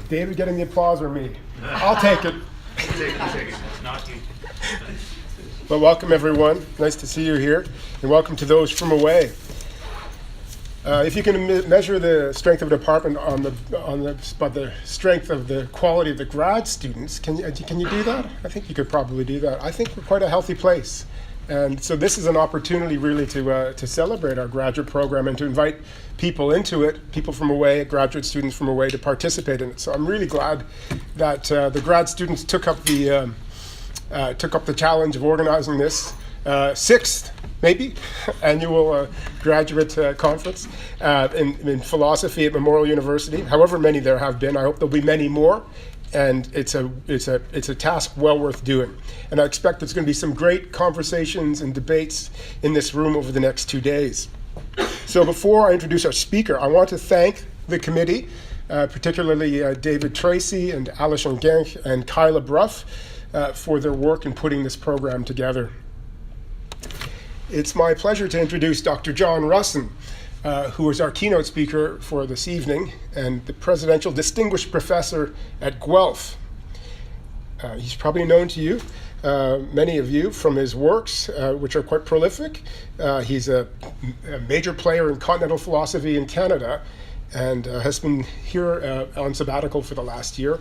David getting the applause or me? I'll take it. Take it. Not you. Well, welcome everyone. Nice to see you here, and welcome to those from away. If you can measure the strength of a department by the strength of the quality of the grad students, can you do that? I think you could probably do that. I think we're quite a healthy place. And so this is an opportunity really to celebrate our graduate program and to invite people into it, people from away, graduate students from away, to participate in it. So I'm really glad that the grad students took up the challenge of organizing this sixth, maybe, annual graduate conference in philosophy at Memorial University. However many there have been, I hope there'll be many more. And it's a task well worth doing. And I expect there's going to be some great conversations and debates in this room over the next 2 days. So before I introduce our speaker, I want to thank the committee, particularly David Tracy and Alison Genk and Kyla Bruff for their work in putting this program together. It's my pleasure to introduce Dr. John Russon, who is our keynote speaker for this evening and the Presidential Distinguished Professor at Guelph. He's probably known to you, many of you, from his works, which are quite prolific. He's a major player in continental philosophy in Canada and has been here on sabbatical for the last year.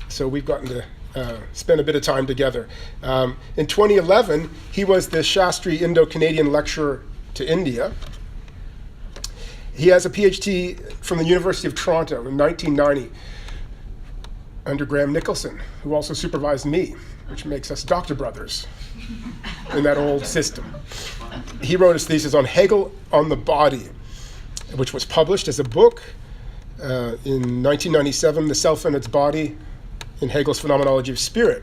So we've gotten to spend a bit of time together. In 2011, he was the Shastri Indo-Canadian Lecturer to India. He has a PhD from the University of Toronto in 1990 under Graham Nicholson, who also supervised me, which makes us doctor brothers in that old system. He wrote his thesis on Hegel on the Body, which was published as a book in 1997, The Self and Its Body in Hegel's Phenomenology of Spirit.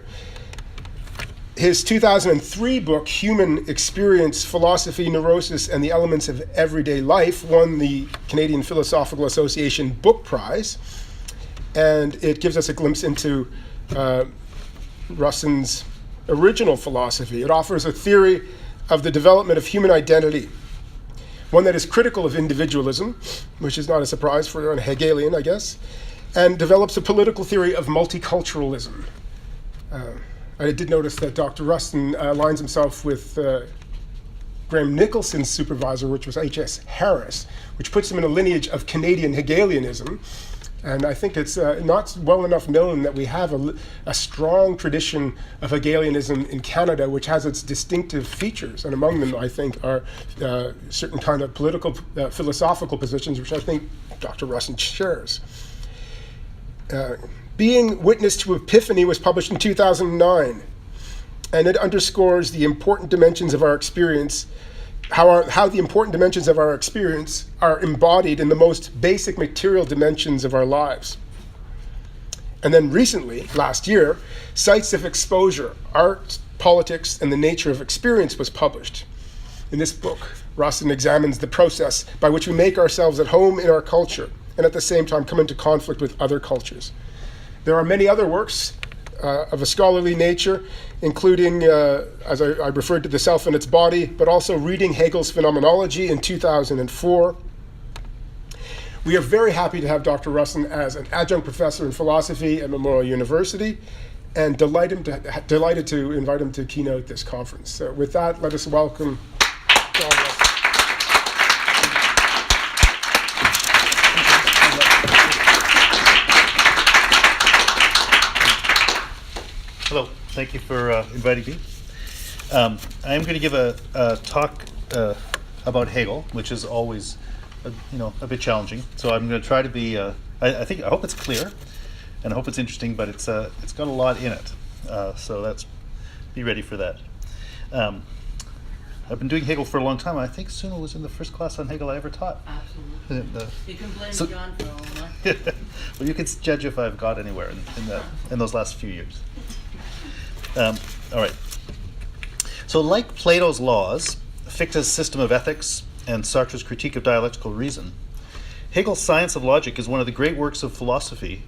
His 2003 book, Human Experience, Philosophy, Neurosis, and the Elements of Everyday Life, won the Canadian Philosophical Association Book Prize. And it gives us a glimpse into Russon's original philosophy. It offers a theory of the development of human identity, one that is critical of individualism, which is not a surprise for an Hegelian, I guess, and develops a political theory of multiculturalism. I did notice that Dr. Russon aligns himself with Graham Nicholson's supervisor, which was H.S. Harris, which puts him in a lineage of Canadian Hegelianism. And I think it's not well enough known that we have a strong tradition of Hegelianism in Canada, which has its distinctive features. And among them, I think, are certain kind of political, philosophical positions, which I think Dr. Russon shares. Being Witness to Epiphany was published in 2009, and it underscores the important dimensions of our experience, how the important dimensions of our experience are embodied in the most basic material dimensions of our lives. And then recently, last year, Sites of Exposure, Art, Politics, and the Nature of Experience was published. In this book, Russon examines the process by which we make ourselves at home in our culture and at the same time come into conflict with other cultures. There are many other works of a scholarly nature, including, as I referred to, The Self and Its Body, but also Reading Hegel's Phenomenology in 2004. We are very happy to have Dr. Russon as an adjunct professor in philosophy at Memorial University, and delighted to invite him to keynote this conference. So with that, let us welcome John Russon. Hello, thank you for inviting me. I am going to give a talk about Hegel, which is always, a bit challenging. So I'm going to try to be. I hope it's clear, and I hope it's interesting. But it's got a lot in it. So be ready for that. I've been doing Hegel for a long time. I think Suna was in the first class on Hegel I ever taught. Absolutely. You can blame John for all that. Well, you can judge if I've got anywhere in those last few years. All right. So like Plato's laws, Fichte's system of ethics, and Sartre's critique of dialectical reason, Hegel's Science of Logic is one of the great works of philosophy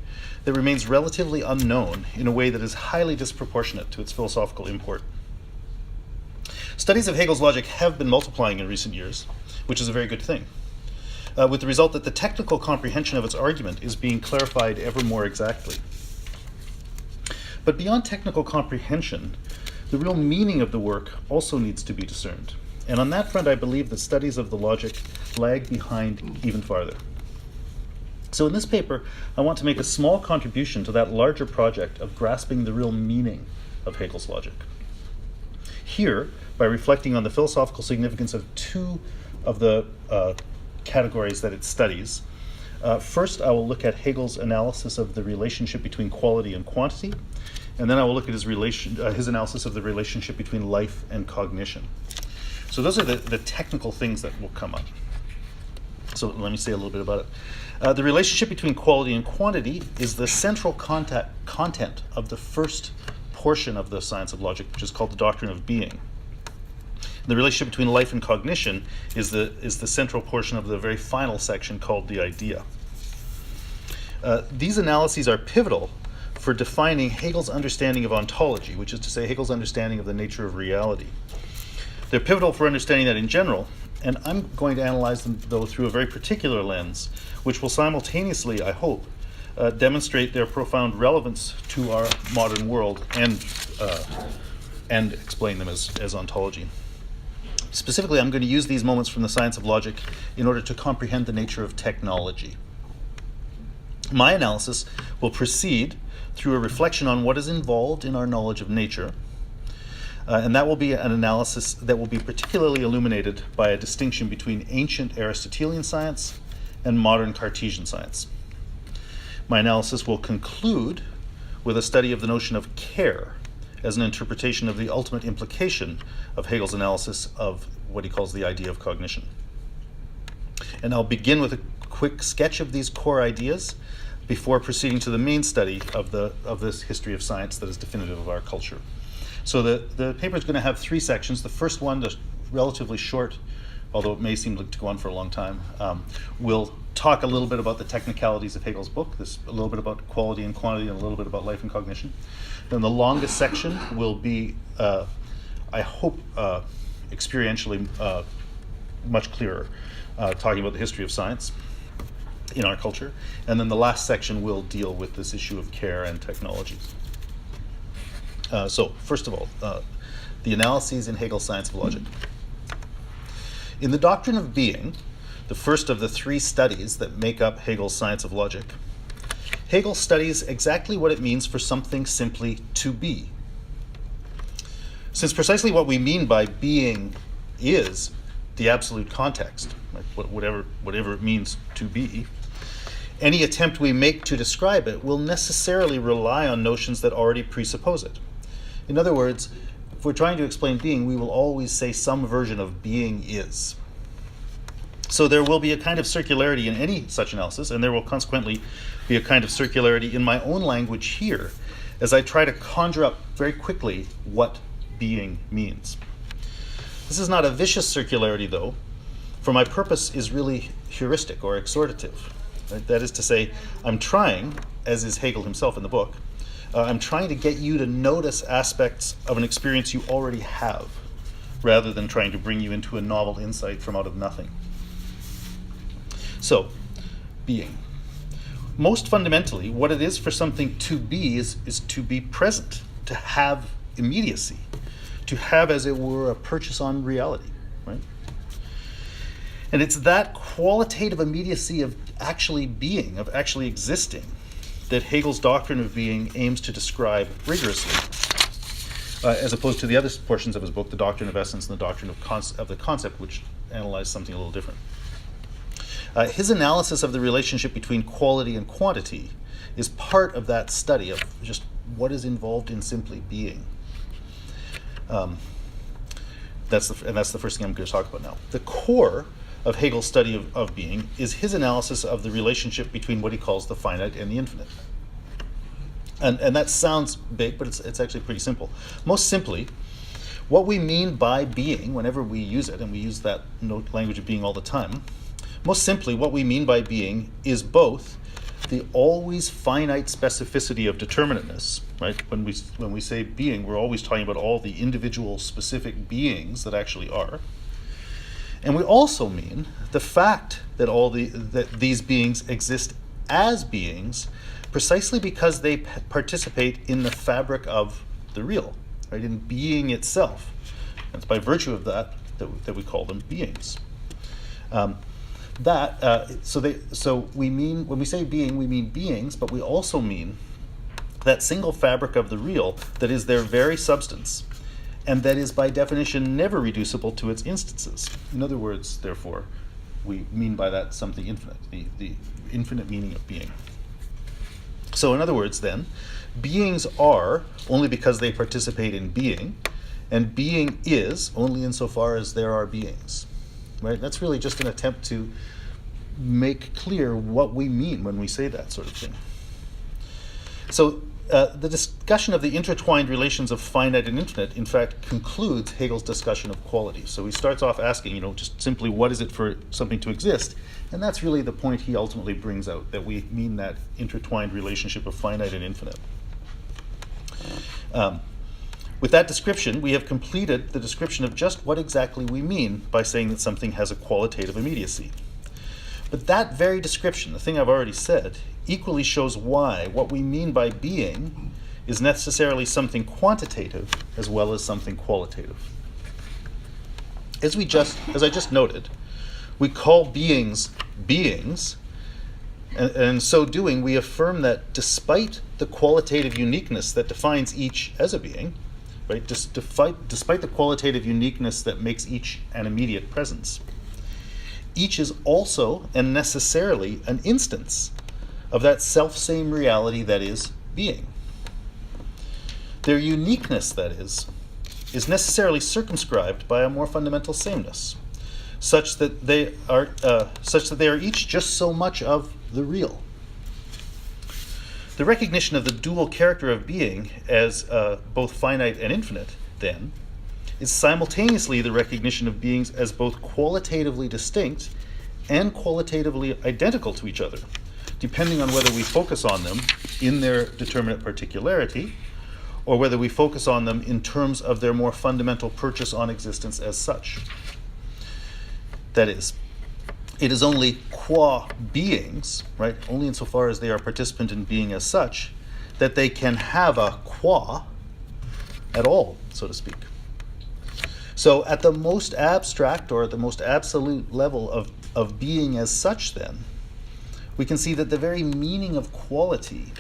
that remains relatively unknown in a way that is highly disproportionate to its philosophical import. Studies of Hegel's logic have been multiplying in recent years, which is a very good thing. with the result that the technical comprehension of its argument is being clarified ever more exactly. But beyond technical comprehension, the real meaning of the work also needs to be discerned. And on that front, I believe that studies of the logic lag behind even farther. So in this paper, I want to make a small contribution to that larger project of grasping the real meaning of Hegel's logic. Here, by reflecting on the philosophical significance of two of the categories that it studies, first I will look at Hegel's analysis of the relationship between quality and quantity, and then I will look at his analysis of the relationship between life and cognition. So those are the technical things that will come up. So let me say a little bit about it. The relationship between quality and quantity is the central content of the first portion of the science of logic, which is called the doctrine of being. The relationship between life and cognition is the central portion of the very final section called the idea. These analyses are pivotal for defining Hegel's understanding of ontology, which is to say Hegel's understanding of the nature of reality. They're pivotal for understanding that in general, and I'm going to analyze them, though, through a very particular lens, which will simultaneously, I hope, demonstrate their profound relevance to our modern world and explain them as ontology. Specifically, I'm going to use these moments from the science of logic in order to comprehend the nature of technology. My analysis will proceed through a reflection on what is involved in our knowledge of nature, and that will be an analysis that will be particularly illuminated by a distinction between ancient Aristotelian science and modern Cartesian science. My analysis will conclude with a study of the notion of care as an interpretation of the ultimate implication of Hegel's analysis of what he calls the idea of cognition. And I'll begin with a quick sketch of these core ideas before proceeding to the main study of this history of science that is definitive of our culture. So the paper is going to have three sections. The first one, the relatively short, although it may seem to go on for a long time, will talk a little bit about the technicalities of Hegel's book, a little bit about quality and quantity, and a little bit about life and cognition. Then the longest section will be, I hope, experientially much clearer, talking about the history of science in our culture. And then the last section will deal with this issue of care and technology. So, first of all, the analyses in Hegel's science of logic. In the doctrine of being, the first of the three studies that make up Hegel's science of logic, Hegel studies exactly what it means for something simply to be. Since precisely what we mean by being is the absolute context, like whatever it means to be, any attempt we make to describe it will necessarily rely on notions that already presuppose it. In other words, if we're trying to explain being, we will always say some version of being is. So there will be a kind of circularity in any such analysis, and there will consequently be a kind of circularity in my own language here as I try to conjure up very quickly what being means. This is not a vicious circularity, though, for my purpose is really heuristic or exhortative. Right? That is to say, I'm trying, as is Hegel himself in the book, I'm trying to get you to notice aspects of an experience you already have, rather than trying to bring you into a novel insight from out of nothing. So, being. Most fundamentally, what it is for something to be is to be present, to have immediacy, to have, as it were, a purchase on reality, right? And it's that qualitative immediacy of actually being, of actually existing, that Hegel's doctrine of being aims to describe rigorously, as opposed to the other portions of his book, the doctrine of essence and the doctrine of the concept, which analyze something a little different. His analysis of the relationship between quality and quantity is part of that study of just what is involved in simply being. That's the first thing I'm going to talk about now. The core of Hegel's study of being is his analysis of the relationship between what he calls the finite and the infinite. And that sounds big, but it's actually pretty simple. Most simply, what we mean by being, whenever we use it, and we use that language of being all the time, most simply, what we mean by being is both the always finite specificity of determinateness, right? When we say being, we're always talking about all the individual specific beings that actually are, And we also mean the fact that that these beings exist as beings precisely because they participate in the fabric of the real, right, in being itself. And it's by virtue of that we call them beings. So we mean, when we say being, we mean beings, but we also mean that single fabric of the real that is their very substance, and that is by definition never reducible to its instances. In other words, therefore, we mean by that something infinite, the infinite meaning of being. So in other words, then, beings are only because they participate in being, and being is only insofar as there are beings. Right? That's really just an attempt to make clear what we mean when we say that sort of thing. So the discussion of the intertwined relations of finite and infinite, in fact, concludes Hegel's discussion of quality. So he starts off asking, just simply what is it for something to exist? And that's really the point he ultimately brings out, that we mean that intertwined relationship of finite and infinite. With that description, we have completed the description of just what exactly we mean by saying that something has a qualitative immediacy. But that very description, the thing I've already said, equally shows why what we mean by being is necessarily something quantitative as well as something qualitative. As I just noted, we call beings beings, and in so doing, we affirm that despite the qualitative uniqueness that defines each as a being, right, despite the qualitative uniqueness that makes each an immediate presence, each is also and necessarily an instance of that self-same reality that is being. Their uniqueness, that is necessarily circumscribed by a more fundamental sameness, such that they are each just so much of the real. The recognition of the dual character of being as both finite and infinite, then, is simultaneously the recognition of beings as both qualitatively distinct and qualitatively identical to each other, depending on whether we focus on them in their determinate particularity, or whether we focus on them in terms of their more fundamental purchase on existence as such. That is, it is only qua beings, right, only insofar as they are participant in being as such, that they can have a qua at all, so to speak. So at the most abstract or at the most absolute level of being as such, then, we can see that the very meaning of quality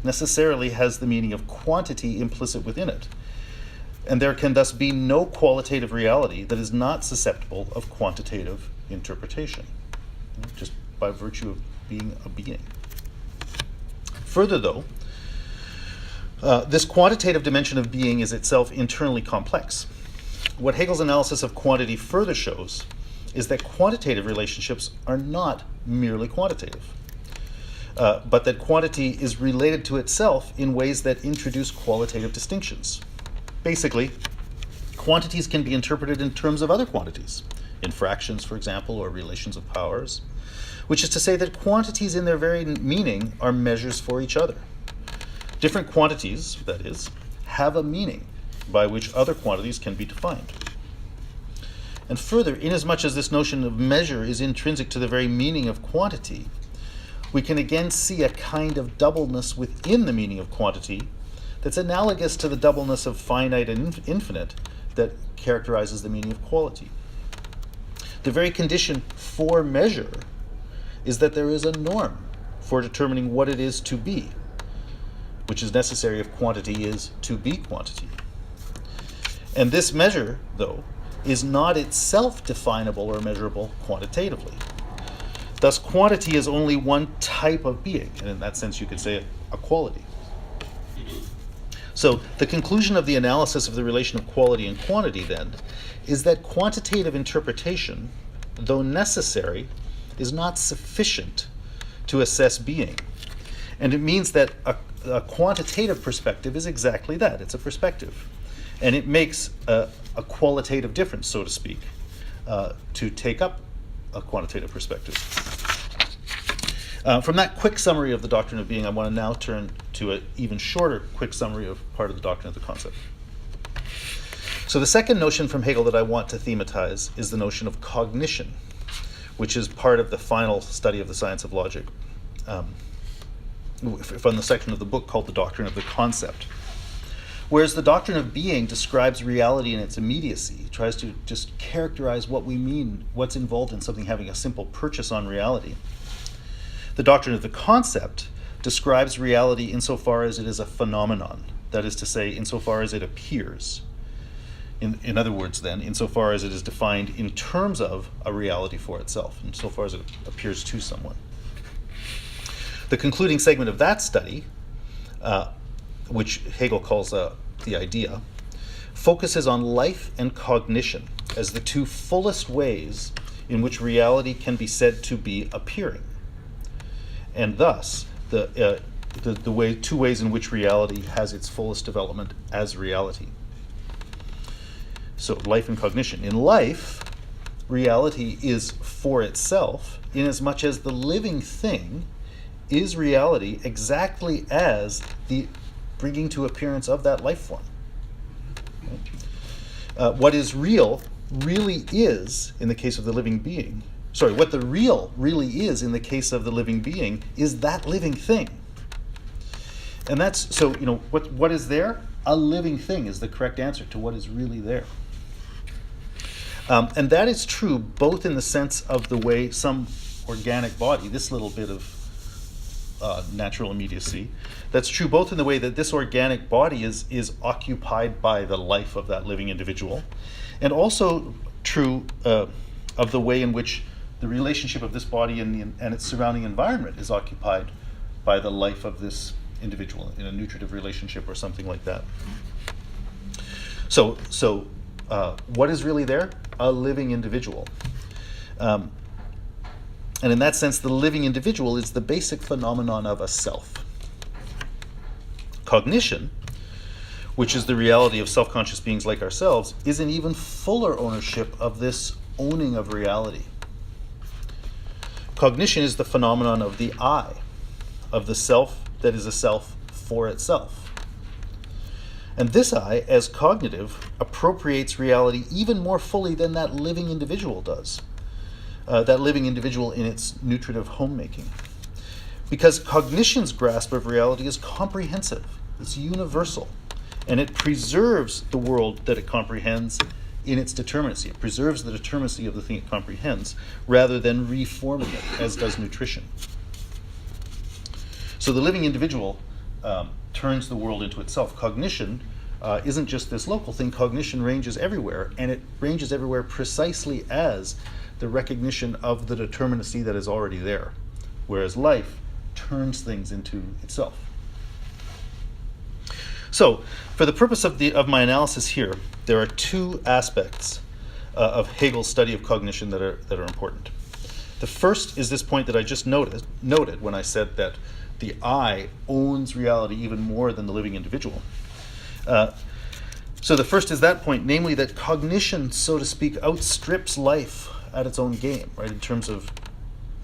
necessarily has the meaning of quantity implicit within it. And there can thus be no qualitative reality that is not susceptible of quantitative interpretation, just by virtue of being a being. Further, though, this quantitative dimension of being is itself internally complex. What Hegel's analysis of quantity further shows is that quantitative relationships are not merely quantitative, but that quantity is related to itself in ways that introduce qualitative distinctions. Basically, quantities can be interpreted in terms of other quantities, in fractions, for example, or relations of powers, which is to say that quantities in their very meaning are measures for each other. Different quantities, that is, have a meaning by which other quantities can be defined. And further, inasmuch as this notion of measure is intrinsic to the very meaning of quantity, we can again see a kind of doubleness within the meaning of quantity that's analogous to the doubleness of finite and infinite that characterizes the meaning of quality. The very condition for measure is that there is a norm for determining what it is to be, which is necessary if quantity is to be quantity. And this measure, though, is not itself definable or measurable quantitatively. Thus, quantity is only one type of being, and in that sense you could say a quality. So the conclusion of the analysis of the relation of quality and quantity, then, is that quantitative interpretation, though necessary, is not sufficient to assess being. And it means that a quantitative perspective is exactly that. It's a perspective. And it makes a qualitative difference, so to speak, to take up a quantitative perspective. From that quick summary of the doctrine of being, I want to now turn to an even shorter quick summary of part of the doctrine of the concept. So the second notion from Hegel that I want to thematize is the notion of cognition, which is part of the final study of the science of logic, from the section of the book called The Doctrine of the Concept. Whereas the doctrine of being describes reality in its immediacy, it tries to just characterize what we mean, what's involved in something having a simple purchase on reality. The doctrine of the concept describes reality insofar as it is a phenomenon, that is to say, insofar as it appears. In other words, then, insofar as it is defined in terms of a reality for itself, insofar as it appears to someone. The concluding segment of that study, which Hegel calls the idea, focuses on life and cognition as the two fullest ways in which reality can be said to be appearing, and thus the two ways in which reality has its fullest development as reality. So life and cognition. In life, reality is for itself, inasmuch as the living thing is reality exactly as the bringing to appearance of that life form. What is real really is, in the case of the living being, what the real really is in the case of the living being is that living thing. And that's, so, what is there? A living thing is the correct answer to what is really there. And that is true both in the sense of the way some organic body, this little bit of natural immediacy, that's true both in the way that this organic body is occupied by the life of that living individual, and also true of the way in which the relationship of this body and its surrounding environment is occupied by the life of this individual in a nutritive relationship or something like that. So what is really there? A living individual. And in that sense, the living individual is the basic phenomenon of a self. Cognition, which is the reality of self-conscious beings like ourselves, is an even fuller ownership of this owning of reality. Cognition is the phenomenon of the I, of the self that is a self for itself. And this I, as cognitive, appropriates reality even more fully than that living individual does. That living individual in its nutritive homemaking. Because cognition's grasp of reality is comprehensive, it's universal, and it preserves the world that it comprehends in its determinacy. It preserves the determinacy of the thing it comprehends, rather than reforming it, as does nutrition. So the living individual turns the world into itself. Cognition isn't just this local thing. Cognition ranges everywhere, and it ranges everywhere precisely as the recognition of the determinacy that is already there, whereas life turns things into itself. So, for the purpose of my analysis here, there are two aspects of Hegel's study of cognition that are important. The first is this point that I just noted when I said that the I owns reality even more than the living individual. So the first is that point, namely that cognition, so to speak, outstrips life at its own game, right, in terms of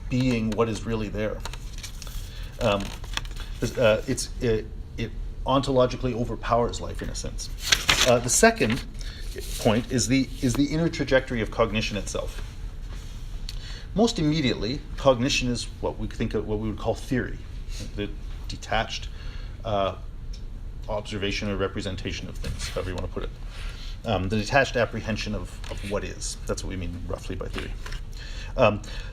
being what is really there. It ontologically overpowers life in a sense. The second point is the inner trajectory of cognition itself. Most immediately, cognition is what we would call theory, the detached observation or representation of things, however you want to put it. The detached apprehension of what is. That's what we mean roughly by theory.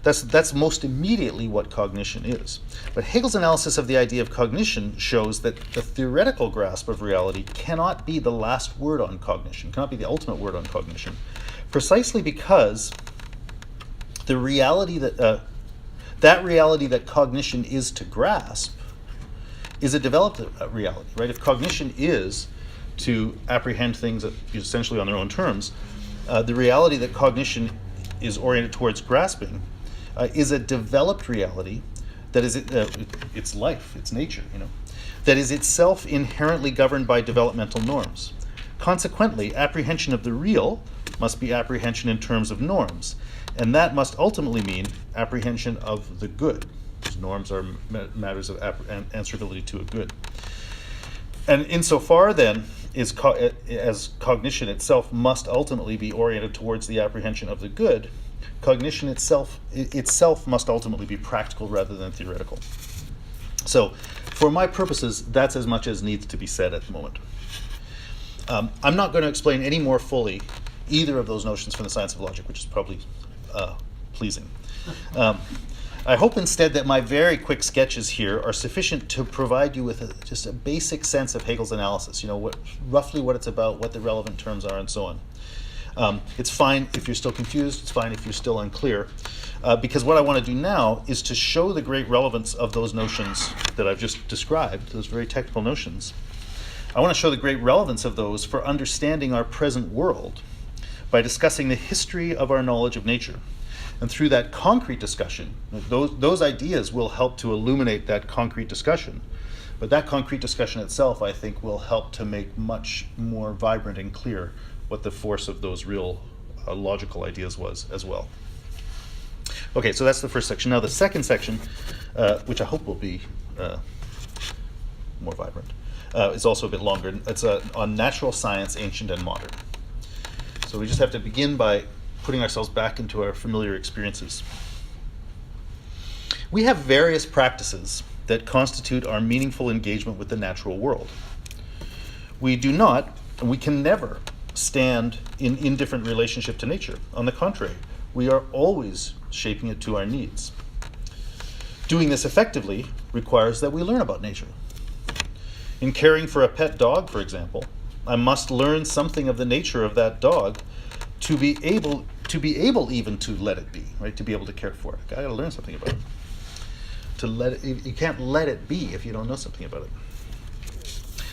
That's most immediately what cognition is. But Hegel's analysis of the idea of cognition shows that the theoretical grasp of reality cannot be the last word on cognition, cannot be the ultimate word on cognition, precisely because the reality that reality that cognition is to grasp is a developed reality, right? If cognition is to apprehend things essentially on their own terms, the reality that cognition is oriented towards grasping is a developed reality that is its life, its nature, that is itself inherently governed by developmental norms. Consequently, apprehension of the real must be apprehension in terms of norms, and that must ultimately mean apprehension of the good. These norms are matters of answerability to a good. And insofar then as cognition itself must ultimately be oriented towards the apprehension of the good, cognition itself must ultimately be practical rather than theoretical. So, for my purposes, that's as much as needs to be said at the moment. I'm not going to explain any more fully either of those notions from the science of logic, which is probably pleasing. I hope instead that my very quick sketches here are sufficient to provide you with just a basic sense of Hegel's analysis, roughly what it's about, what the relevant terms are, and so on. It's fine if you're still confused, it's fine if you're still unclear, because what I want to do now is to show the great relevance of those notions that I've just described, those very technical notions. I want to show the great relevance of those for understanding our present world by discussing the history of our knowledge of nature. And through that concrete discussion, those ideas will help to illuminate that concrete discussion. But that concrete discussion itself, I think, will help to make much more vibrant and clear what the force of those real logical ideas was as well. Okay, so that's the first section. Now the second section, which I hope will be more vibrant, is also a bit longer. It's on natural science, ancient and modern. So we just have to begin by putting ourselves back into our familiar experiences. We have various practices that constitute our meaningful engagement with the natural world. We do not, and we can never, stand in indifferent relationship to nature. On the contrary, we are always shaping it to our needs. Doing this effectively requires that we learn about nature. In caring for a pet dog, for example, I must learn something of the nature of that dog to be able even to let it be, right? To be able to care for it. I got to learn something about it. You can't let it be if you don't know something about it.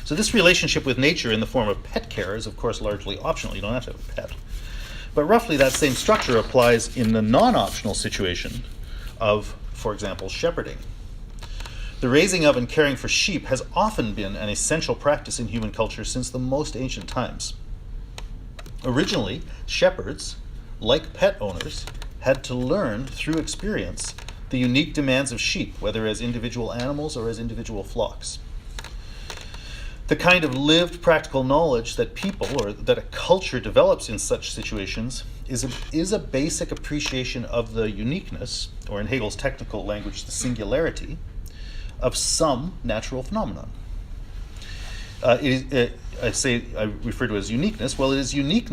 So this relationship with nature in the form of pet care is, of course, largely optional. You don't have to have a pet. But roughly that same structure applies in the non-optional situation of, for example, shepherding. The raising of and caring for sheep has often been an essential practice in human culture since the most ancient times. Originally, shepherds, like pet owners, had to learn through experience the unique demands of sheep, whether as individual animals or as individual flocks. The kind of lived practical knowledge that people or that a culture develops in such situations is a basic appreciation of the uniqueness, or in Hegel's technical language, the singularity, of some natural phenomenon. I refer to it as uniqueness. Well, it is unique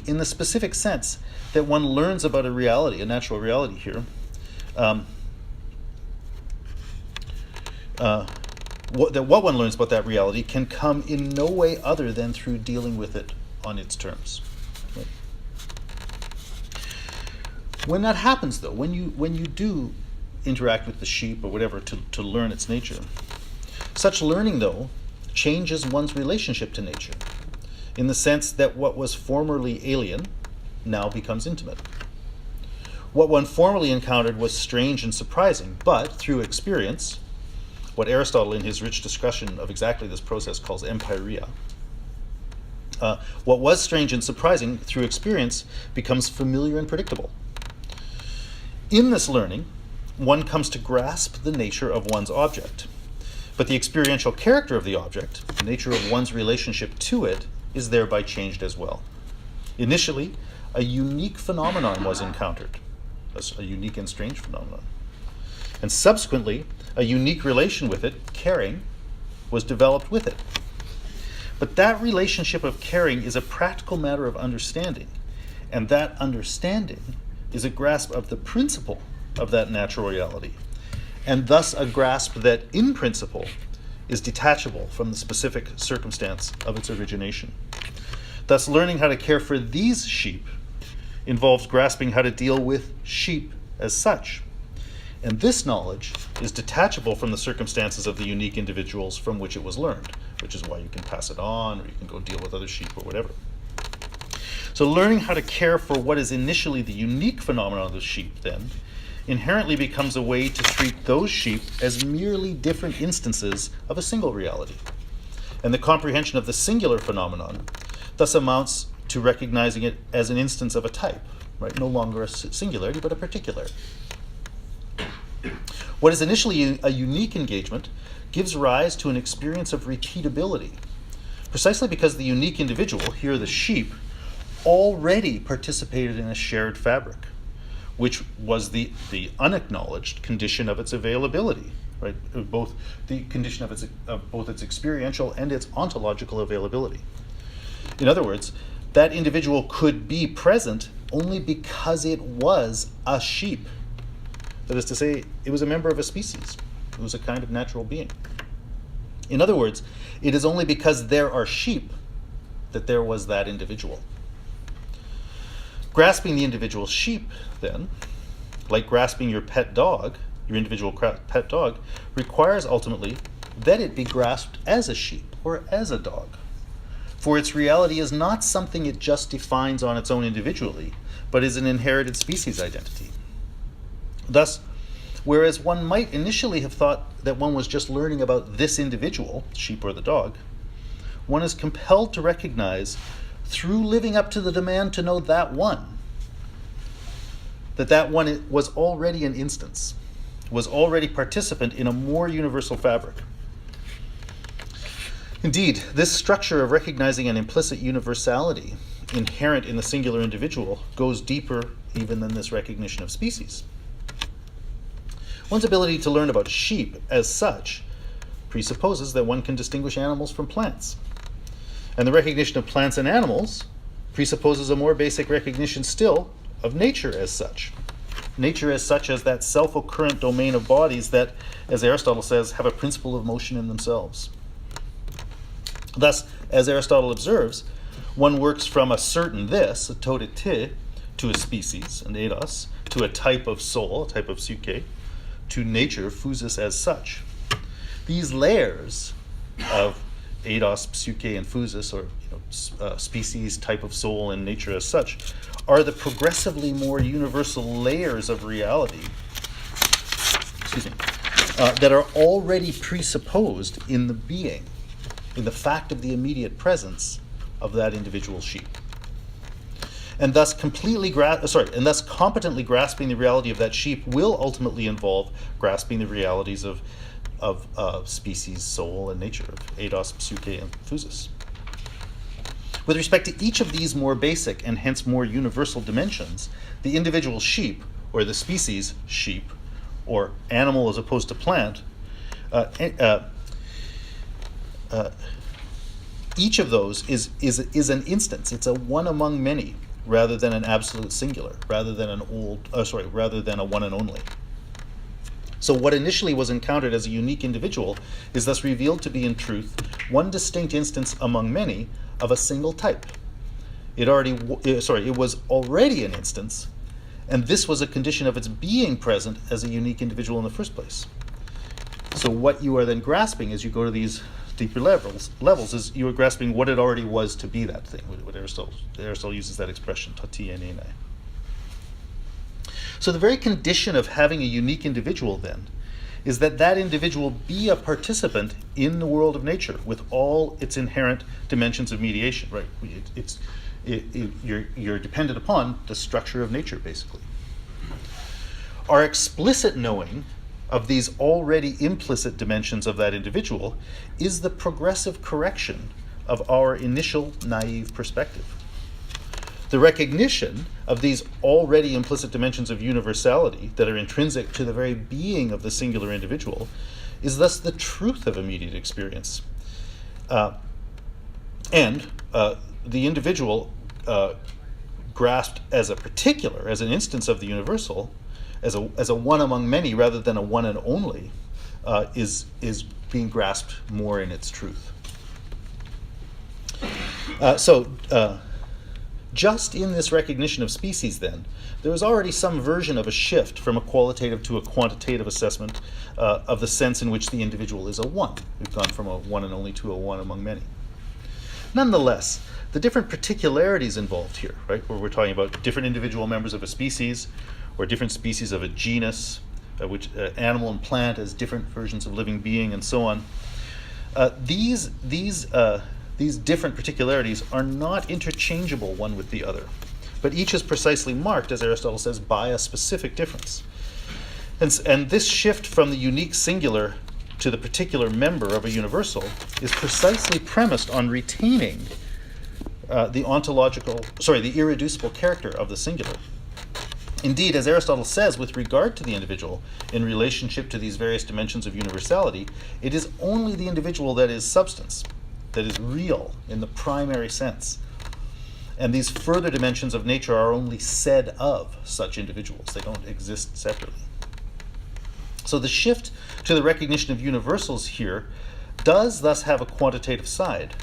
in the specific sense that one learns about a reality, a natural reality here. What one learns about that reality can come in no way other than through dealing with it on its terms. Right? When that happens, though, when you do interact with the sheep or whatever to learn its nature, such learning, though, changes one's relationship to nature in the sense that what was formerly alien now becomes intimate. What one formerly encountered was strange and surprising, but through experience, what Aristotle in his rich discussion of exactly this process calls empiria, what was strange and surprising through experience becomes familiar and predictable. In this learning, one comes to grasp the nature of one's object. But the experiential character of the object, the nature of one's relationship to it, is thereby changed as well. Initially, a unique phenomenon was encountered, a unique and strange phenomenon. And subsequently, a unique relation with it, caring, was developed with it. But that relationship of caring is a practical matter of understanding, and that understanding is a grasp of the principle of that natural reality, and thus a grasp that, in principle, is detachable from the specific circumstance of its origination. Thus, learning how to care for these sheep involves grasping how to deal with sheep as such. And this knowledge is detachable from the circumstances of the unique individuals from which it was learned, which is why you can pass it on, or you can go deal with other sheep or whatever. So learning how to care for what is initially the unique phenomenon of the sheep, then, inherently becomes a way to treat those sheep as merely different instances of a single reality. And the comprehension of the singular phenomenon thus amounts to recognizing it as an instance of a type, right? No longer a singularity, but a particularity. What is initially a unique engagement gives rise to an experience of repeatability, precisely because the unique individual, here the sheep, already participated in a shared fabric, which was the unacknowledged condition of its availability, right? Both the condition of both its experiential and its ontological availability. In other words, that individual could be present only because it was a sheep. That is to say, it was a member of a species. It was a kind of natural being. In other words, it is only because there are sheep that there was that individual. Grasping the individual sheep, then, like grasping your pet dog, your individual pet dog, requires ultimately that it be grasped as a sheep or as a dog. For its reality is not something it just defines on its own individually, but is an inherited species identity. Thus, whereas one might initially have thought that one was just learning about this individual, sheep or the dog, one is compelled to recognize, through living up to the demand to know that one was already an instance, was already participant in a more universal fabric. Indeed, this structure of recognizing an implicit universality inherent in the singular individual goes deeper even than this recognition of species. One's ability to learn about sheep as such presupposes that one can distinguish animals from plants. And the recognition of plants and animals presupposes a more basic recognition still of nature as such. Nature as such as that self-occurrent domain of bodies that, as Aristotle says, have a principle of motion in themselves. Thus, as Aristotle observes, one works from a certain this, a tode te, to a species, an eidos, to a type of soul, a type of psyche, to nature, physis as such. These layers of eidos, psyche, and physis, or species, type of soul, and nature as such, are the progressively more universal layers of reality, that are already presupposed in the being, in the fact of the immediate presence of that individual sheep. And thus completely competently grasping the reality of that sheep will ultimately involve grasping the realities of species, soul, and nature, of eidos, psyche, and physis. With respect to each of these more basic and hence more universal dimensions, the individual sheep, or the species sheep, or animal as opposed to plant, each of those is an instance. It's a one among many, rather than an absolute singular, rather than a one and only. So what initially was encountered as a unique individual is thus revealed to be in truth one distinct instance among many of a single type. It was already an instance, and this was a condition of its being present as a unique individual in the first place. So what you are then grasping as you go to these deeper levels is you are grasping what it already was to be that thing. What Aristotle uses that expression, toti enene. So the very condition of having a unique individual then is that that individual be a participant in the world of nature with all its inherent dimensions of mediation, right? You're dependent upon the structure of nature, basically. Our explicit knowing of these already implicit dimensions of that individual is the progressive correction of our initial naive perspective. The recognition of these already implicit dimensions of universality that are intrinsic to the very being of the singular individual is thus the truth of immediate experience. And the individual grasped as a particular, as an instance of the universal, as a one among many rather than a one and only, is being grasped more in its truth. Just in this recognition of species, then, there is already some version of a shift from a qualitative to a quantitative assessment of the sense in which the individual is a one. We've gone from a one and only to a one among many. Nonetheless, the different particularities involved here, right, where we're talking about different individual members of a species, or different species of a genus, which animal and plant as different versions of living being, and so on. These different particularities are not interchangeable one with the other, but each is precisely marked, as Aristotle says, by a specific difference. And this shift from the unique singular to the particular member of a universal is precisely premised on retaining the irreducible character of the singular. Indeed, as Aristotle says with regard to the individual in relationship to these various dimensions of universality, it is only the individual that is substance, that is real in the primary sense. And these further dimensions of nature are only said of such individuals. They don't exist separately. So the shift to the recognition of universals here does thus have a quantitative side.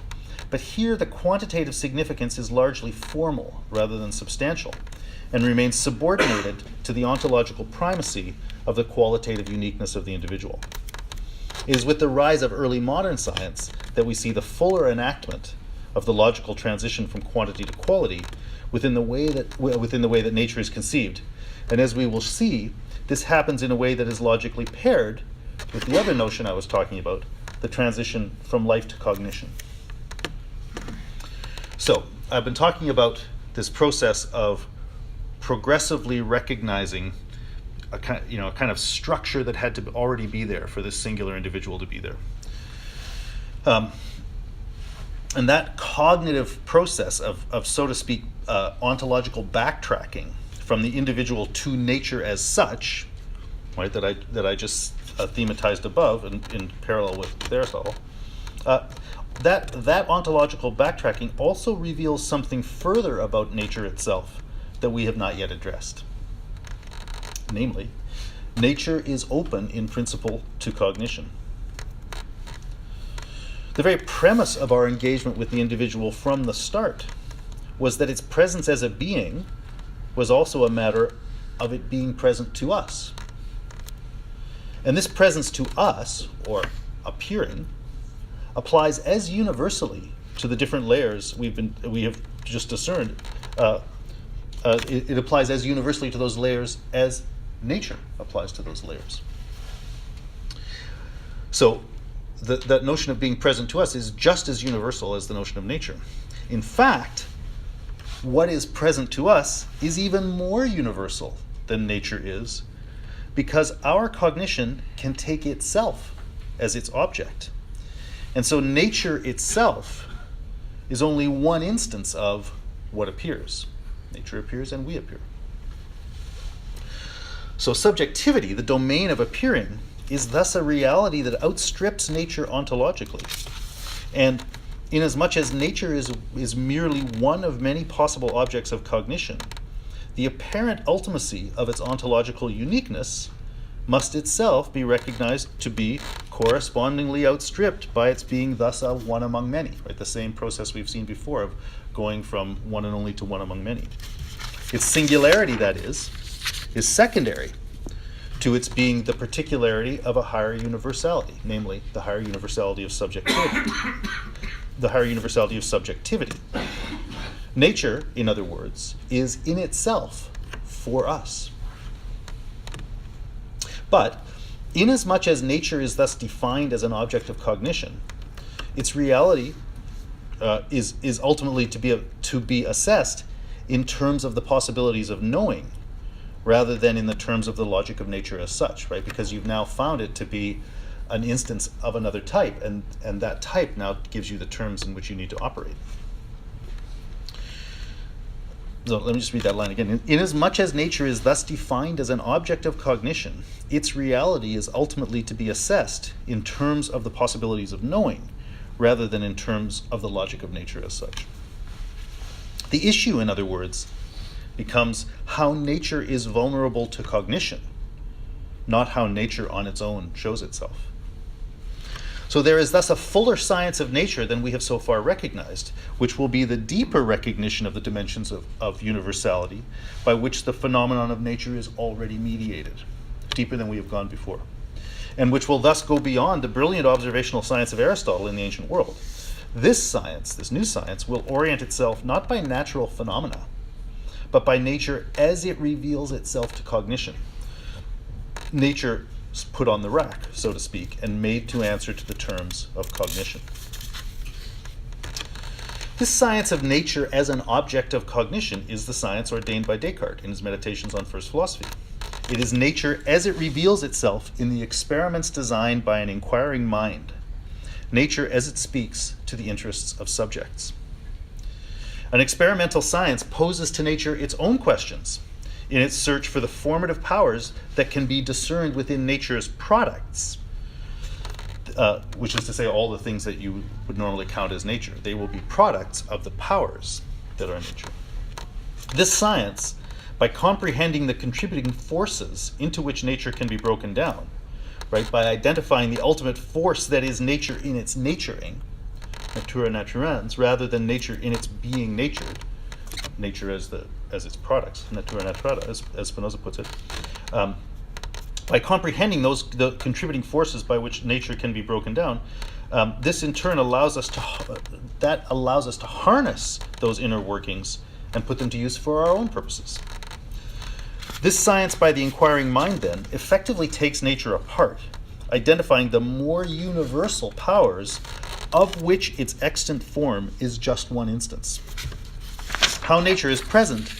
But here the quantitative significance is largely formal rather than substantial, and remains subordinated to the ontological primacy of the qualitative uniqueness of the individual. It is with the rise of early modern science that we see the fuller enactment of the logical transition from quantity to quality within the way that nature is conceived. And as we will see, this happens in a way that is logically paired with the other notion I was talking about, the transition from life to cognition. So, I've been talking about this process of progressively recognizing a kind of structure that had to already be there for this singular individual to be there. And that cognitive process of so to speak, ontological backtracking from the individual to nature as such, right, that I just thematized above in parallel with Aristotle, that ontological backtracking also reveals something further about nature itself that we have not yet addressed. Namely, nature is open in principle to cognition. The very premise of our engagement with the individual from the start was that its presence as a being was also a matter of it being present to us. And this presence to us, or appearing, applies as universally to the different layers we have just discerned. It applies as universally to those layers as nature applies to those layers. So that notion of being present to us is just as universal as the notion of nature. In fact, what is present to us is even more universal than nature is, because our cognition can take itself as its object. And so nature itself is only one instance of what appears. Nature appears and we appear. So subjectivity, the domain of appearing, is thus a reality that outstrips nature ontologically. And inasmuch as nature is merely one of many possible objects of cognition, the apparent ultimacy of its ontological uniqueness must itself be recognized to be correspondingly outstripped by its being thus a one among many, right? The same process we've seen before of going from one and only to one among many. Its singularity, that is secondary to its being the particularity of a higher universality, namely the higher universality of subjectivity. The higher universality of subjectivity. Nature, in other words, is in itself for us. But inasmuch as nature is thus defined as an object of cognition, its reality is ultimately to be assessed in terms of the possibilities of knowing, rather than in the terms of the logic of nature as such, right? Because you've now found it to be an instance of another type, and that type now gives you the terms in which you need to operate. So let me just read that line again. Inasmuch as nature is thus defined as an object of cognition, its reality is ultimately to be assessed in terms of the possibilities of knowing, rather than in terms of the logic of nature as such. The issue, in other words, becomes how nature is vulnerable to cognition, not how nature on its own shows itself. So there is thus a fuller science of nature than we have so far recognized, which will be the deeper recognition of the dimensions of universality by which the phenomenon of nature is already mediated, deeper than we have gone before, and which will thus go beyond the brilliant observational science of Aristotle in the ancient world. This science, this new science, will orient itself not by natural phenomena, but by nature as it reveals itself to cognition. Nature put on the rack, so to speak, and made to answer to the terms of cognition. This science of nature as an object of cognition is the science ordained by Descartes in his Meditations on First Philosophy. It is nature as it reveals itself in the experiments designed by an inquiring mind. Nature as it speaks to the interests of subjects. An experimental science poses to nature its own questions in its search for the formative powers that can be discerned within nature's products, which is to say all the things that you would normally count as nature. They will be products of the powers that are in nature. This science, by comprehending the contributing forces into which nature can be broken down, right, by identifying the ultimate force that is nature in its naturing, natura naturans, rather than nature in its being natured, nature as its products, natura naturata, as Spinoza puts it. By comprehending the contributing forces by which nature can be broken down, this in turn allows us to harness those inner workings and put them to use for our own purposes. This science by the inquiring mind, then, effectively takes nature apart, identifying the more universal powers of which its extant form is just one instance. How nature is present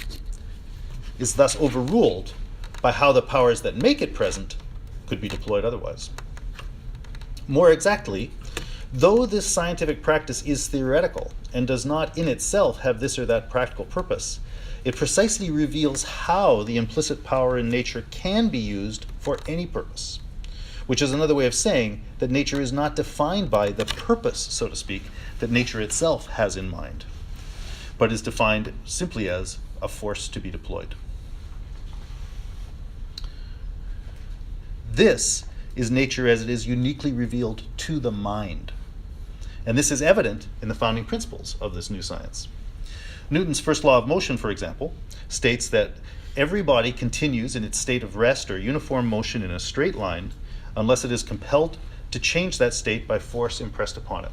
is thus overruled by how the powers that make it present could be deployed otherwise. More exactly, though this scientific practice is theoretical and does not in itself have this or that practical purpose, it precisely reveals how the implicit power in nature can be used for any purpose, which is another way of saying that nature is not defined by the purpose, so to speak, that nature itself has in mind, but is defined simply as a force to be deployed. This is nature as it is uniquely revealed to the mind. And this is evident in the founding principles of this new science. Newton's first law of motion, for example, states that every body continues in its state of rest or uniform motion in a straight line unless it is compelled to change that state by force impressed upon it.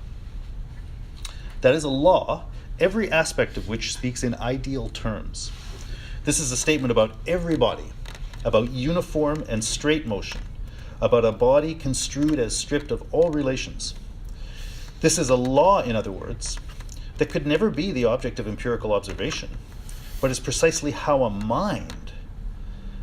That is a law, every aspect of which speaks in ideal terms. This is a statement about every body, about uniform and straight motion, about a body construed as stripped of all relations. This is a law, in other words, that could never be the object of empirical observation, but is precisely how a mind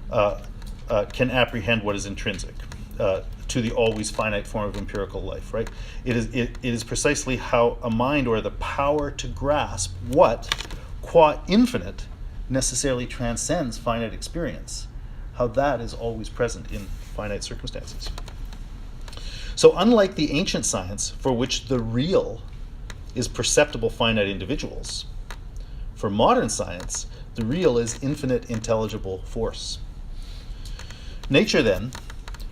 can apprehend what is intrinsic to the always finite form of empirical life, right? It is precisely how a mind, or the power to grasp what, qua infinite, necessarily transcends finite experience, how that is always present in finite circumstances. So unlike the ancient science, for which the real is perceptible finite individuals, for modern science, the real is infinite intelligible force. Nature, then,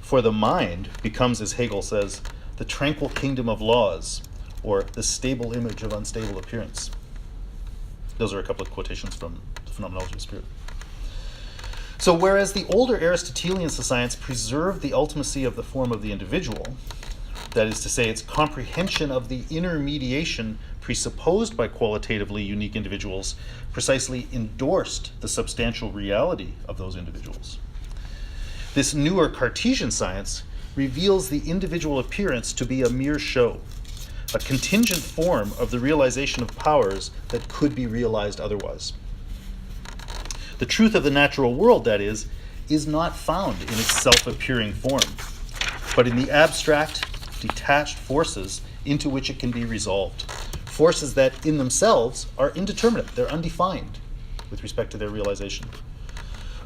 for the mind, becomes, as Hegel says, the tranquil kingdom of laws, or the stable image of unstable appearance. Those are a couple of quotations from the Phenomenology of Spirit. So whereas the older Aristotelian science preserved the ultimacy of the form of the individual, that is to say, its comprehension of the inner mediation presupposed by qualitatively unique individuals, precisely endorsed the substantial reality of those individuals. This newer Cartesian science reveals the individual appearance to be a mere show, a contingent form of the realization of powers that could be realized otherwise. The truth of the natural world, that is not found in its self-appearing form, but in the abstract, detached forces into which it can be resolved. Forces that in themselves are indeterminate, they're undefined with respect to their realization.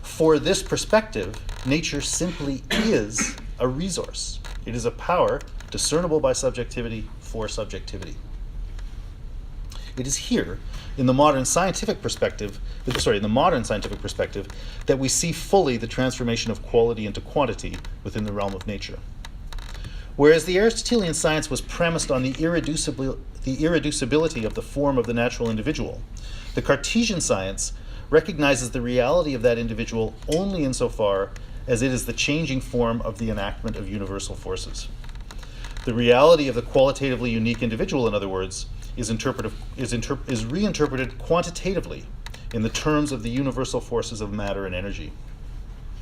For this perspective, nature simply is a resource. It is a power discernible by subjectivity for subjectivity. It is here, in the modern scientific perspective, that we see fully the transformation of quality into quantity within the realm of nature. Whereas the Aristotelian science was premised on the irreducibility of the form of the natural individual, the Cartesian science recognizes the reality of that individual only insofar as it is the changing form of the enactment of universal forces. The reality of the qualitatively unique individual, in other words, is reinterpreted quantitatively in the terms of the universal forces of matter and energy.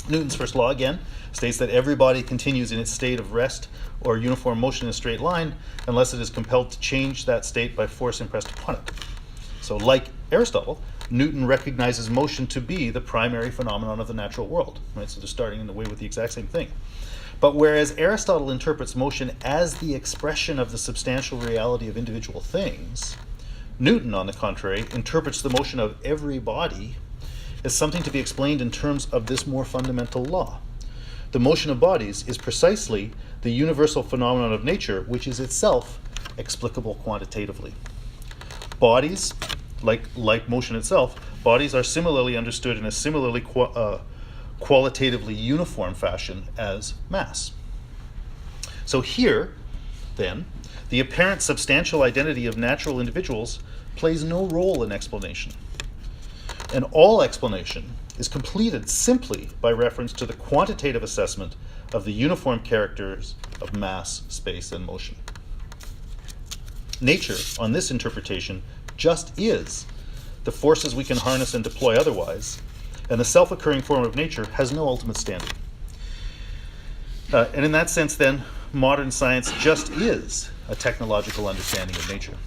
Newton's first law, again, states that every body continues in its state of rest or uniform motion in a straight line unless it is compelled to change that state by force impressed upon it. So like Aristotle, Newton recognizes motion to be the primary phenomenon of the natural world. Right? So they're starting in a way with the exact same thing. But whereas Aristotle interprets motion as the expression of the substantial reality of individual things, Newton, on the contrary, interprets the motion of every body as something to be explained in terms of this more fundamental law. The motion of bodies is precisely the universal phenomenon of nature, which is itself explicable quantitatively. Bodies, like motion itself, bodies are similarly understood in a similarly qualitatively uniform fashion as mass. So here, then, the apparent substantial identity of natural individuals plays no role in explanation. And all explanation is completed simply by reference to the quantitative assessment of the uniform characters of mass, space, and motion. Nature, on this interpretation, just is the forces we can harness and deploy otherwise, and the self-occurring form of nature has no ultimate standing. And in that sense, then, modern science just is a technological understanding of nature.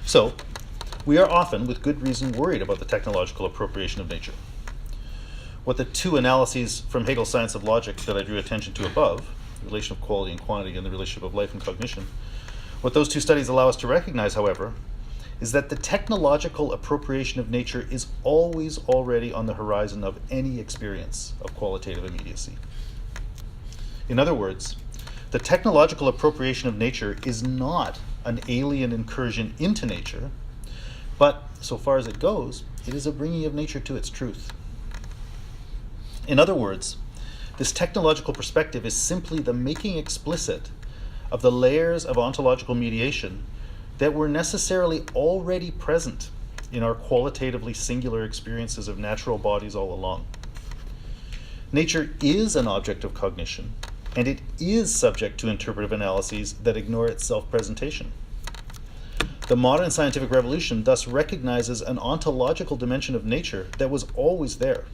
So, we are often, with good reason, worried about the technological appropriation of nature. What the two analyses from Hegel's science of logic that I drew attention to above, the relation of quality and quantity and the relationship of life and cognition, what those two studies allow us to recognize, however, is that the technological appropriation of nature is always already on the horizon of any experience of qualitative immediacy. In other words, the technological appropriation of nature is not an alien incursion into nature, but so far as it goes, it is a bringing of nature to its truth. In other words, this technological perspective is simply the making explicit of the layers of ontological mediation that were necessarily already present in our qualitatively singular experiences of natural bodies all along. Nature is an object of cognition, and it is subject to interpretive analyses that ignore its self-presentation. The modern scientific revolution thus recognizes an ontological dimension of nature that was always there.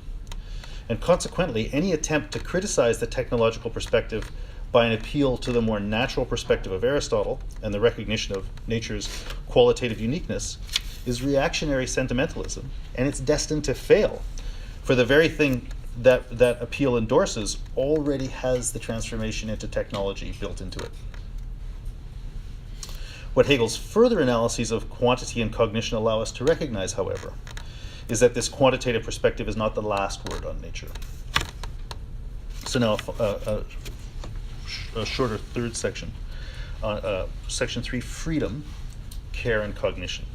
And consequently, any attempt to criticize the technological perspective by an appeal to the more natural perspective of Aristotle and the recognition of nature's qualitative uniqueness is reactionary sentimentalism, and it's destined to fail. For the very thing that appeal endorses already has the transformation into technology built into it. What Hegel's further analyses of quantity and cognition allow us to recognize, however, is that this quantitative perspective is not the last word on nature. So now a shorter third section, section 3, freedom, care, and cognition.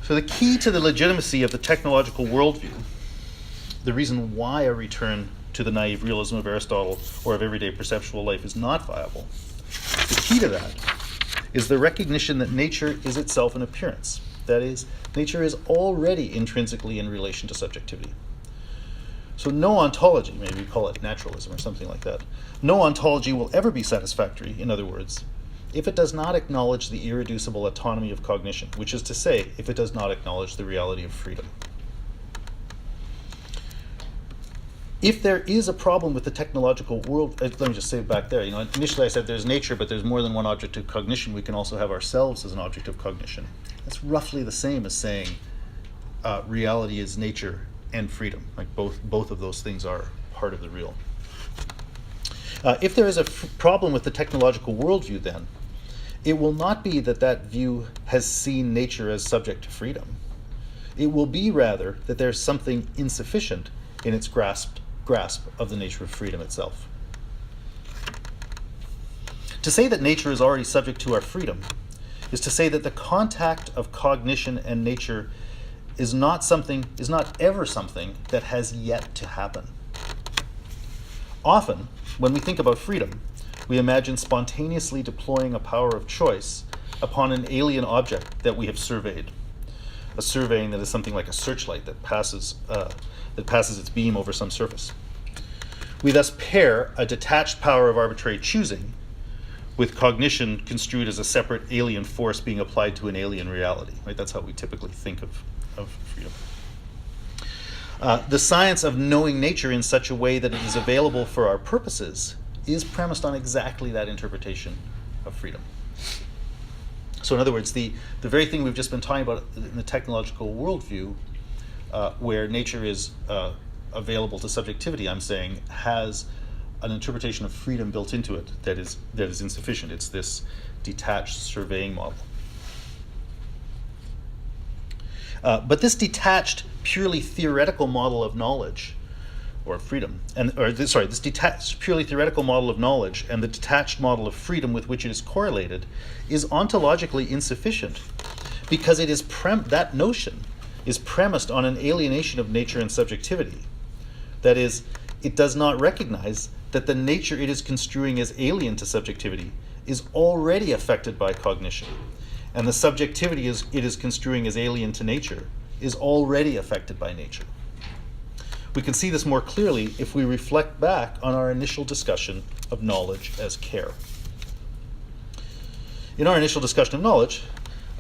So the key to the legitimacy of the technological worldview, the reason why a return to the naive realism of Aristotle or of everyday perceptual life is not viable, the key to that is the recognition that nature is itself an appearance. That is, nature is already intrinsically in relation to subjectivity. So no ontology, maybe we call it naturalism or something like that, no ontology will ever be satisfactory, in other words, if it does not acknowledge the irreducible autonomy of cognition, which is to say, if it does not acknowledge the reality of freedom. If there is a problem with the technological world, let me just say it back there. Initially I said there's nature, but there's more than one object of cognition. We can also have ourselves as an object of cognition. That's roughly the same as saying reality is nature and freedom. Like both of those things are part of the real. If there is a problem with the technological worldview, then it will not be that view has seen nature as subject to freedom. It will be rather that there's something insufficient in its grasp of the nature of freedom itself. To say that nature is already subject to our freedom is to say that the contact of cognition and nature is not ever something that has yet to happen. Often, when we think about freedom, we imagine spontaneously deploying a power of choice upon an alien object that we have surveyed. A surveying that is something like a searchlight that passes its beam over some surface. We thus pair a detached power of arbitrary choosing with cognition construed as a separate alien force being applied to an alien reality. Right? That's how we typically think of freedom. The science of knowing nature in such a way that it is available for our purposes is premised on exactly that interpretation of freedom. So in other words, the very thing we've just been talking about in the technological worldview, where nature is available to subjectivity, I'm saying, has an interpretation of freedom built into it that is insufficient. It's this detached surveying model. But this detached, purely theoretical model of knowledge, or freedom, this detached, purely theoretical model of knowledge and the detached model of freedom with which it is correlated is ontologically insufficient, because it is that notion is premised on an alienation of nature and subjectivity. That is, it does not recognize that the nature it is construing as alien to subjectivity is already affected by cognition, and the subjectivity it is construing as alien to nature is already affected by nature. We can see this more clearly if we reflect back on our initial discussion of knowledge as care. In our initial discussion of knowledge,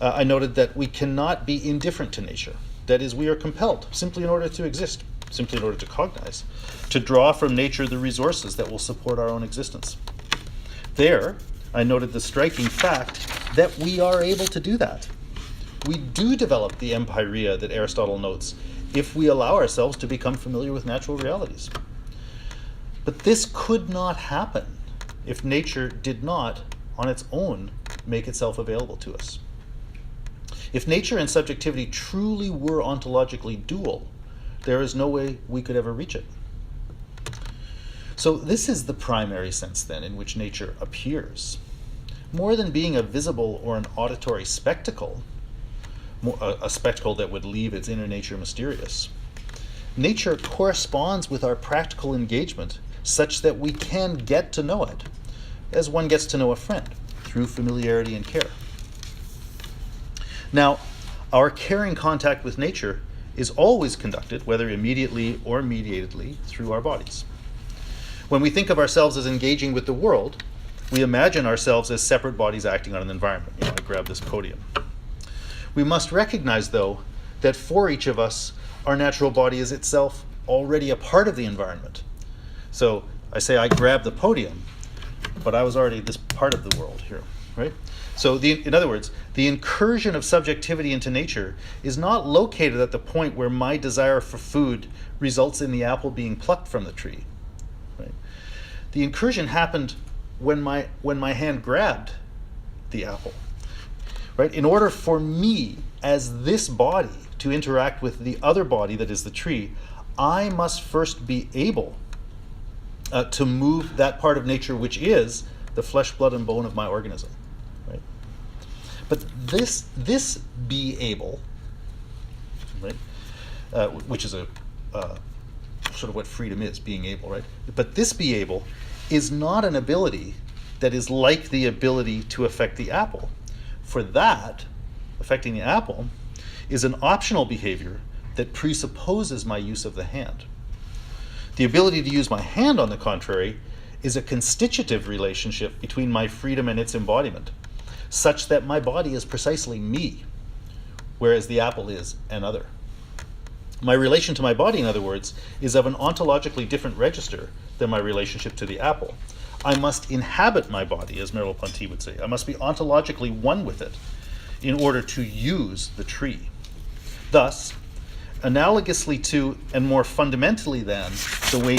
I noted that we cannot be indifferent to nature. That is, we are compelled, simply in order to exist, simply in order to cognize, to draw from nature the resources that will support our own existence. There, I noted the striking fact that we are able to do that. We do develop the empiria that Aristotle notes if we allow ourselves to become familiar with natural realities. But this could not happen if nature did not, on its own, make itself available to us. If nature and subjectivity truly were ontologically dual, there is no way we could ever reach it. So this is the primary sense, then, in which nature appears. More than being a visible or an auditory spectacle, a spectacle that would leave its inner nature mysterious, nature corresponds with our practical engagement such that we can get to know it, as one gets to know a friend, through familiarity and care. Now, our caring contact with nature is always conducted, whether immediately or mediatedly, through our bodies. When we think of ourselves as engaging with the world, we imagine ourselves as separate bodies acting on an environment. I grab this podium. We must recognize, though, that for each of us, our natural body is itself already a part of the environment. So I say I grab the podium, but I was already this part of the world here, right? So in other words, the incursion of subjectivity into nature is not located at the point where my desire for food results in the apple being plucked from the tree. Right? The incursion happened when my hand grabbed the apple. Right? In order for me, as this body, to interact with the other body that is the tree, I must first be able to move that part of nature which is the flesh, blood, and bone of my organism. Right? But this be able, right, which is a sort of what freedom is, being able, right? But this be able is not an ability that is like the ability to affect the apple. For that, affecting the apple, is an optional behavior that presupposes my use of the hand. The ability to use my hand, on the contrary, is a constitutive relationship between my freedom and its embodiment, such that my body is precisely me, whereas the apple is an other. My relation to my body, in other words, is of an ontologically different register than my relationship to the apple. I must inhabit my body, as Merleau-Ponty would say. I must be ontologically one with it in order to use the tree. Thus, analogously to, and more fundamentally than, the way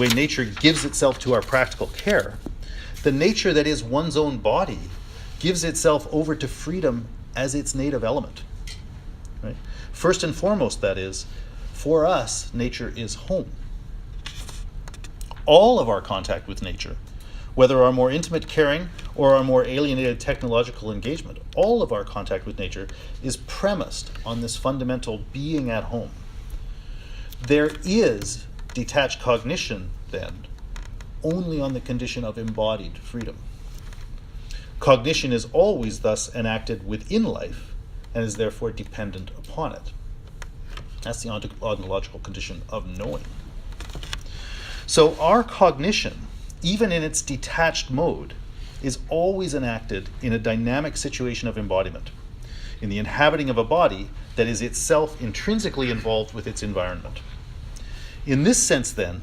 nature gives itself to our practical care, the nature that is one's own body gives itself over to freedom as its native element. Right? First and foremost, that is, for us, nature is home. All of our contact with nature, whether our more intimate caring or our more alienated technological engagement, all of our contact with nature is premised on this fundamental being at home. There is detached cognition, then, only on the condition of embodied freedom. Cognition is always thus enacted within life and is therefore dependent upon it. That's the ontological condition of knowing. So our cognition, even in its detached mode, is always enacted in a dynamic situation of embodiment, in the inhabiting of a body that is itself intrinsically involved with its environment. In this sense, then,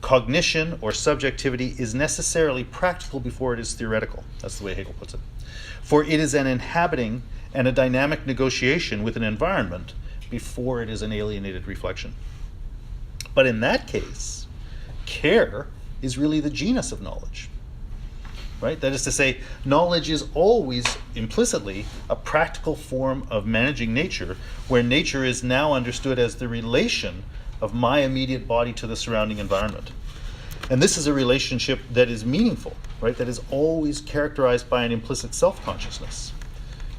cognition or subjectivity is necessarily practical before it is theoretical. That's the way Hegel puts it. For it is an inhabiting and a dynamic negotiation with an environment before it is an alienated reflection. But in that case, care is really the genus of knowledge. Right? That is to say, knowledge is always implicitly a practical form of managing nature, where nature is now understood as the relation of my immediate body to the surrounding environment. And this is a relationship that is meaningful, right? That is always characterized by an implicit self-consciousness.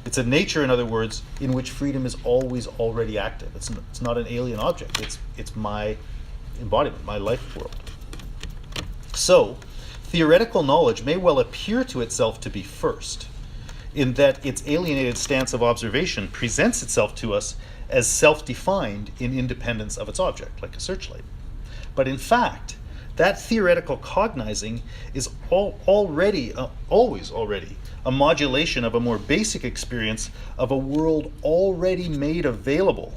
It's a nature, in other words, in which freedom is always already active. It's not an alien object. It's my embodiment, my life world. So, theoretical knowledge may well appear to itself to be first, in that its alienated stance of observation presents itself to us as self-defined in independence of its object, like a searchlight. But in fact, that theoretical cognizing is always already a modulation of a more basic experience of a world already made available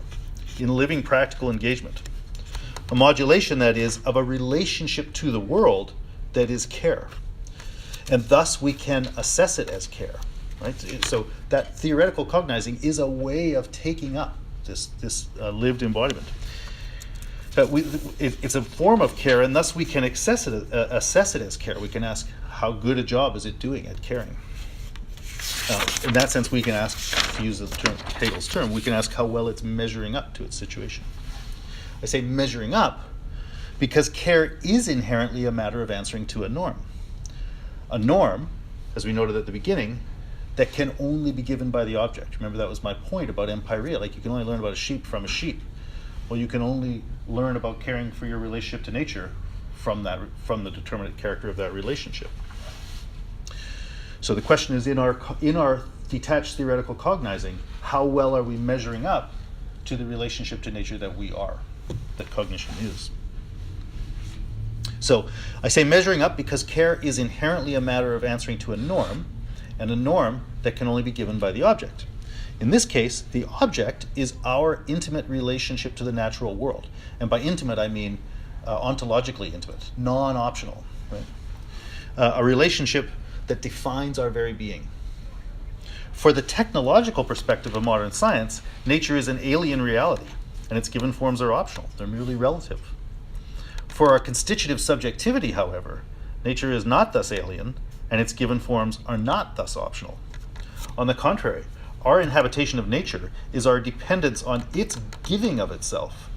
in living practical engagement. A modulation, that is, of a relationship to the world that is care. And thus we can assess it as care. Right? So that theoretical cognizing is a way of taking up this lived embodiment. It's a form of care, and thus we can assess it as care. We can ask, how good a job is it doing at caring? In that sense, we can ask, to use the term, Hegel's term, we can ask how well it's measuring up to its situation. I say measuring up because care is inherently a matter of answering to a norm. A norm, as we noted at the beginning, that can only be given by the object. Remember, that was my point about empiria. Like, you can only learn about a sheep from a sheep. Well, you can only learn about caring for your relationship to nature from the determinate character of that relationship. So the question is, in our detached theoretical cognizing, how well are we measuring up to the relationship to nature that we are, that cognition is? So I say measuring up because care is inherently a matter of answering to a norm, and a norm that can only be given by the object. In this case, the object is our intimate relationship to the natural world. And by intimate, I mean ontologically intimate, non-optional. Right? A relationship that defines our very being. For the technological perspective of modern science, nature is an alien reality, and its given forms are optional. They're merely relative. For our constitutive subjectivity, however, nature is not thus alien, and its given forms are not thus optional. On the contrary, our inhabitation of nature is our dependence on its giving of itself,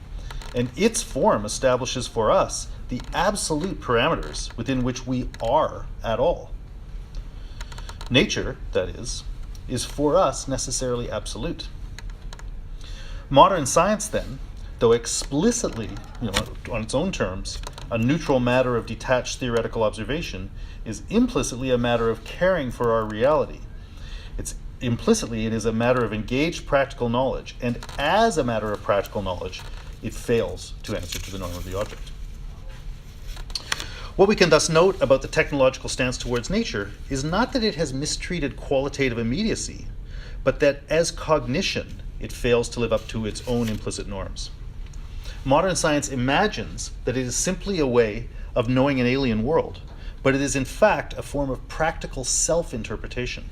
and its form establishes for us the absolute parameters within which we are at all. Nature, that is for us necessarily absolute. Modern science, then, though explicitly, on its own terms, a neutral matter of detached theoretical observation, is implicitly a matter of caring for our reality. Implicitly, it is a matter of engaged practical knowledge, and as a matter of practical knowledge, it fails to answer to the norm of the object. What we can thus note about the technological stance towards nature is not that it has mistreated qualitative immediacy, but that as cognition, it fails to live up to its own implicit norms. Modern science imagines that it is simply a way of knowing an alien world, but it is in fact a form of practical self-interpretation.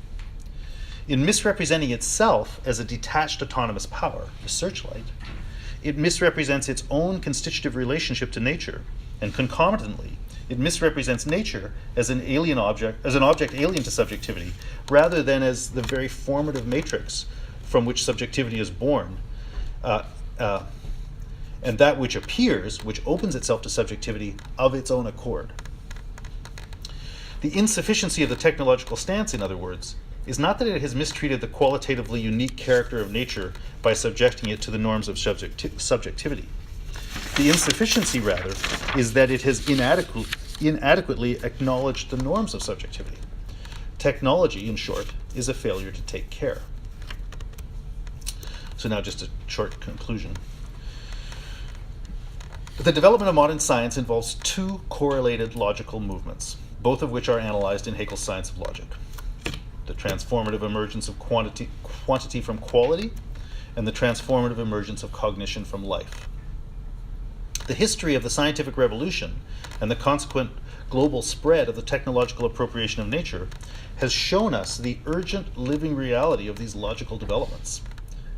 In misrepresenting itself as a detached autonomous power, the searchlight, it misrepresents its own constitutive relationship to nature, and concomitantly, it misrepresents nature as an object alien to subjectivity, rather than as the very formative matrix from which subjectivity is born, and that which appears, which opens itself to subjectivity of its own accord. The insufficiency of the technological stance, in other words, is not that it has mistreated the qualitatively unique character of nature by subjecting it to the norms of subjectivity. The insufficiency, rather, is that it has inadequately acknowledged the norms of subjectivity. Technology, in short, is a failure to take care. So now just a short conclusion. The development of modern science involves two correlated logical movements, both of which are analyzed in Hegel's Science of Logic: the transformative emergence of quantity from quality, and the transformative emergence of cognition from life. The history of the scientific revolution and the consequent global spread of the technological appropriation of nature has shown us the urgent living reality of these logical developments.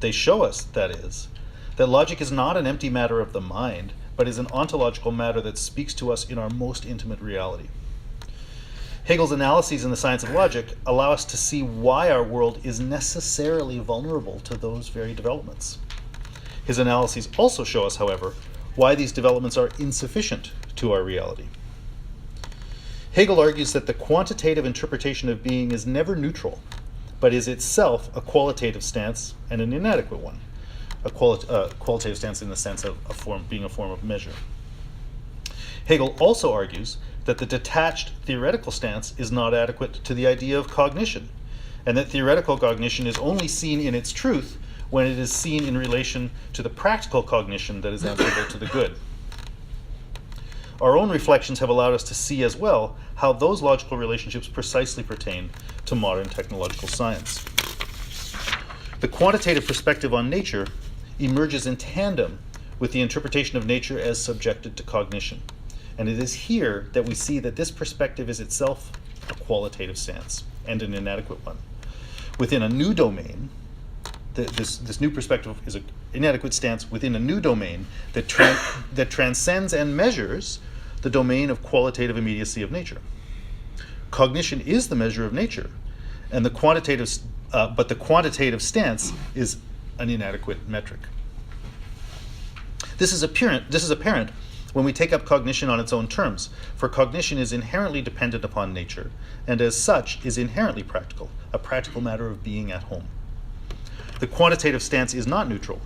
They show us, that is, that logic is not an empty matter of the mind, but is an ontological matter that speaks to us in our most intimate reality. Hegel's analyses in the science of logic allow us to see why our world is necessarily vulnerable to those very developments. His analyses also show us, however, why these developments are insufficient to our reality. Hegel argues that the quantitative interpretation of being is never neutral, but is itself a qualitative stance and an inadequate one. A qualitative stance in the sense of being a form of measure. Hegel also argues that the detached theoretical stance is not adequate to the idea of cognition, and that theoretical cognition is only seen in its truth when it is seen in relation to the practical cognition that is answerable to the good. Our own reflections have allowed us to see as well how those logical relationships precisely pertain to modern technological science. The quantitative perspective on nature emerges in tandem with the interpretation of nature as subjected to cognition. And it is here that we see that this perspective is itself a qualitative stance and an inadequate one. Within a new domain, this new perspective is an inadequate stance within a new domain that transcends and measures the domain of qualitative immediacy of nature. Cognition is the measure of nature, and the quantitative stance is an inadequate metric. This is apparent when we take up cognition on its own terms, for cognition is inherently dependent upon nature, and as such is inherently practical, a practical matter of being at home. The quantitative stance is not neutral,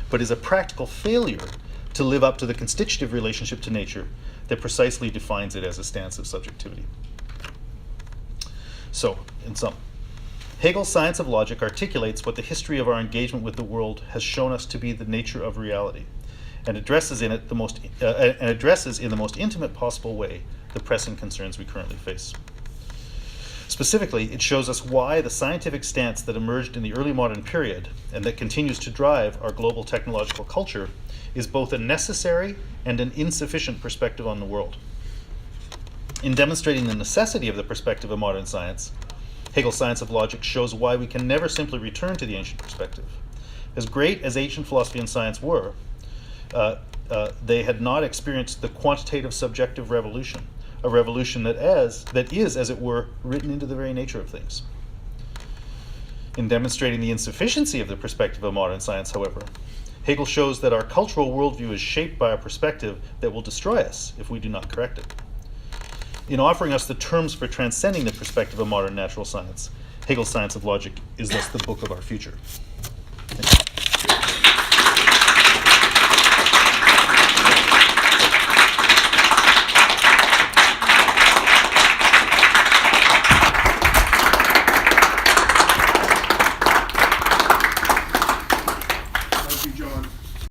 but is a practical failure to live up to the constitutive relationship to nature that precisely defines it as a stance of subjectivity. So, in sum, Hegel's science of logic articulates what the history of our engagement with the world has shown us to be the nature of reality, and addresses in the most intimate possible way the pressing concerns we currently face. Specifically, it shows us why the scientific stance that emerged in the early modern period and that continues to drive our global technological culture is both a necessary and an insufficient perspective on the world. In demonstrating the necessity of the perspective of modern science, Hegel's science of logic shows why we can never simply return to the ancient perspective. As great as ancient philosophy and science were, they had not experienced the quantitative subjective revolution, a revolution that is, as it were, written into the very nature of things. In demonstrating the insufficiency of the perspective of modern science, however, Hegel shows that our cultural worldview is shaped by a perspective that will destroy us if we do not correct it. In offering us the terms for transcending the perspective of modern natural science, Hegel's science of logic is thus the book of our future.